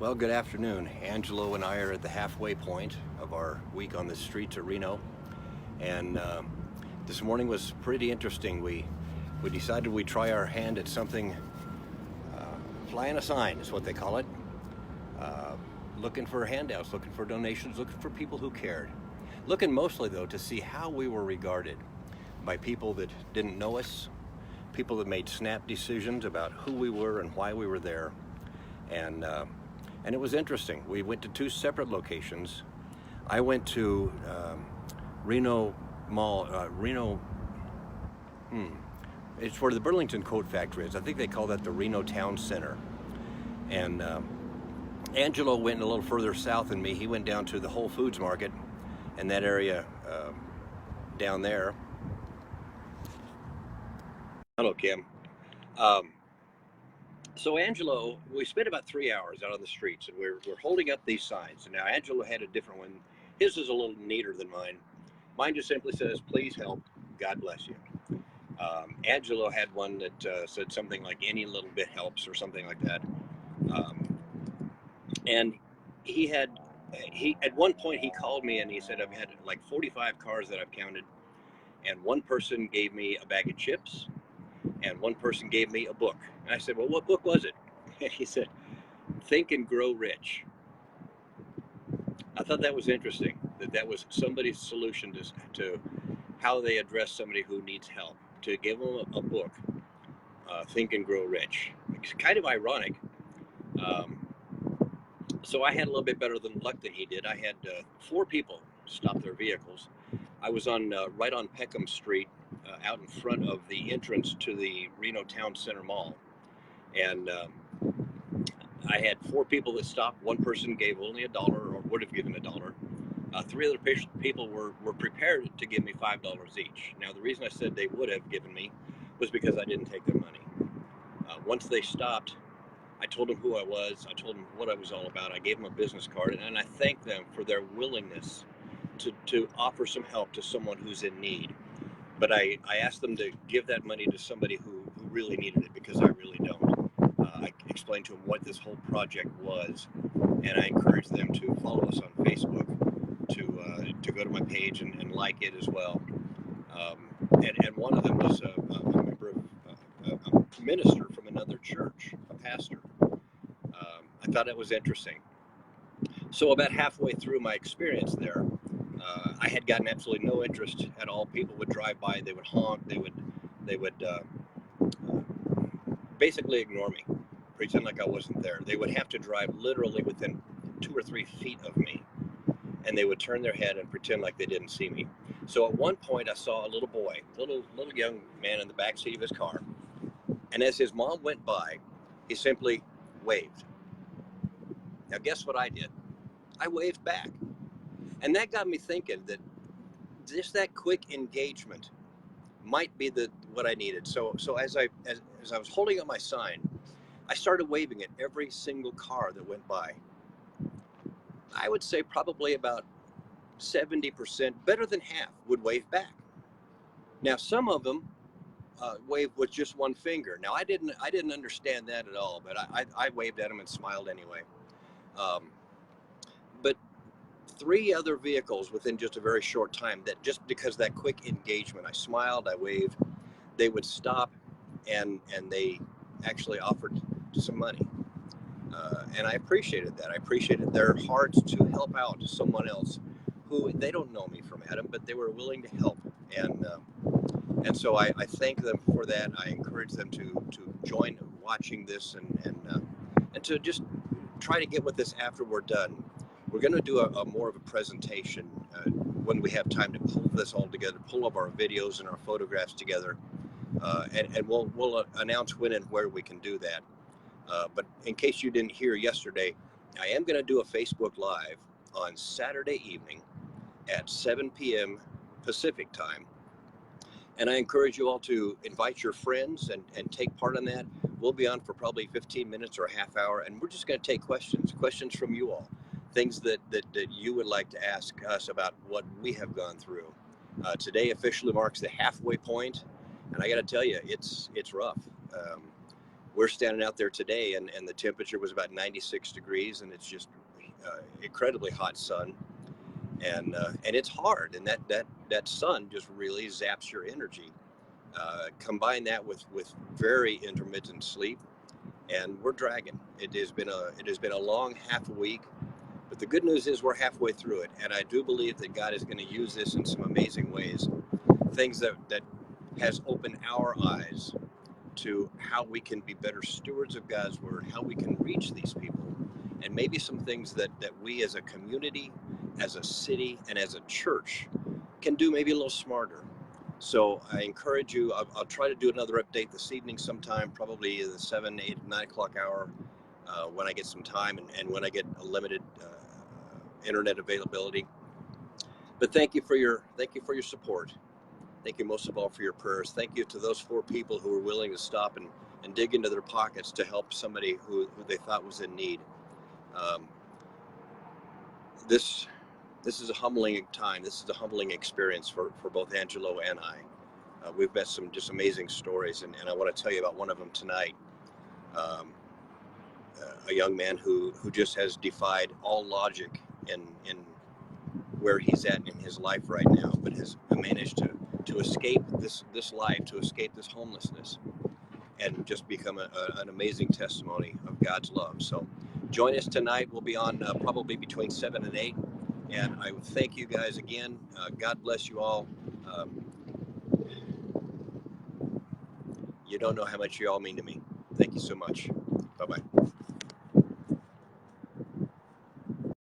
Well, good afternoon. Angelo and I are at the halfway point of our week on the street to Reno, and this morning was pretty interesting. We decided we'd try our hand at something. Flying a sign is what they call it. Uh, Looking for handouts, looking for donations, looking for people who cared. Looking mostly though to see how we were regarded by people that didn't know us, people that made snap decisions about who we were and why we were there, and uh, and it was interesting. We went to two separate locations. I went to Reno Mall, Reno. It's where the Burlington Coat Factory is. I think they call that the Reno Town Center. And Angelo went a little further south than me. He went down to the Whole Foods Market and that area down there. Hello, Kim. Um, so Angelo, we spent about 3 hours out on the streets, and we're holding up these signs. And now Angelo had a different one. His is a little neater than mine. Mine just simply says, "Please help. God bless you." Angelo had one that said something like, "Any little bit helps," or something like that. Um, and he at one point he called me and he said, "I've had like 45 cars that I've counted, and one person gave me a bag of chips, and one person gave me a book." And I said, "Well, what book was it?" And he said, "Think and Grow Rich." I thought that was interesting, that was somebody's solution to how they address somebody who needs help, to give them a book, Think and Grow Rich. It's kind of ironic. Um, so I had a little bit better than luck than he did. I had four people stop their vehicles. I was on right on Peckham Street, out in front of the entrance to the Reno Town Center Mall, and I had four people that stopped. One person gave only $1 or would have given $1. Three other people were prepared to give me $5 each. Now, the reason I said they would have given me was because I didn't take their money. Once they stopped, I told them who I was. I told them what I was all about. I gave them a business card, and I thanked them for their willingness to offer some help to someone who's in need. But I asked them to give that money to somebody who really needed it, because I really don't. I explained to them what this whole project was, and I encouraged them to follow us on Facebook, to go to my page and like it as well. And one of them was a member of a minister from another church, a pastor. I thought it was interesting. So about halfway through my experience there, I had gotten absolutely no interest at all. People would drive by, they would honk, they would basically ignore me, pretend like I wasn't there. They would have to drive literally within 2 or 3 feet of me, and they would turn their head and pretend like they didn't see me. So at one point, I saw a little boy, little young man in the back seat of his car, and as his mom went by, he simply waved. Now, guess what I did? I waved back, and that got me thinking that just that quick engagement might be what I needed. So as I was holding up my sign, I started waving at every single car that went by. I would say probably about 70%, better than half, would wave back. Now, some of them waved with just one finger. Now, I didn't understand that at all, but I waved at them and smiled anyway. Um, but three other vehicles within just a very short time, that just because that quick engagement, I smiled, I waved, they would stop, and they actually offered some money. And I appreciated that. I appreciated their hearts to help out someone else who they don't know me from Adam, but they were willing to help. And so I thank them for that. I encourage them to join watching this, and to just try to get with this after we're done. We're going to do a more of a presentation when we have time to pull this all together, pull up our videos and our photographs together, and we'll announce when and where we can do that. But in case you didn't hear yesterday, I am going to do a Facebook Live on Saturday evening at 7 p.m. Pacific time. And I encourage you all to invite your friends and take part in that. We'll be on for probably 15 minutes or a half hour, and we're just going to take questions from you all, things that you would like to ask us about what we have gone through. Today officially marks the halfway point, and I got to tell you, it's rough. we're standing out there today, and the temperature was about 96 degrees, and it's just incredibly hot sun, and it's hard, and that sun just really zaps your energy. Combine that with very intermittent sleep, and we're dragging. It has been a long half a week, but the good news is we're halfway through it, and I do believe that God is going to use this in some amazing ways. Things that has opened our eyes to how we can be better stewards of God's word, how we can reach these people, and maybe some things that we as a community, as a city, and as a church can do maybe a little smarter. So I encourage you. I'll try to do another update this evening sometime, probably the 7, 8, 9 o'clock hour, when I get some time and when I get a limited internet availability. But thank you for your support. Thank you most of all for your prayers. Thank you to those 4 people who were willing to stop and dig into their pockets to help somebody who they thought was in need. Um, this this is a humbling time. This is a humbling experience for both Angelo and I. We've met some just amazing stories, and I want to tell you about one of them tonight. Um, a young man who just has defied all logic in where he's at in his life right now, but has managed to escape this life, to escape this homelessness, and just become an amazing testimony of God's love. So join us tonight. We'll be on probably between 7 and 8. And I thank you guys again. God bless you all. Um, you don't know how much you all mean to me. Thank you so much. Bye-bye.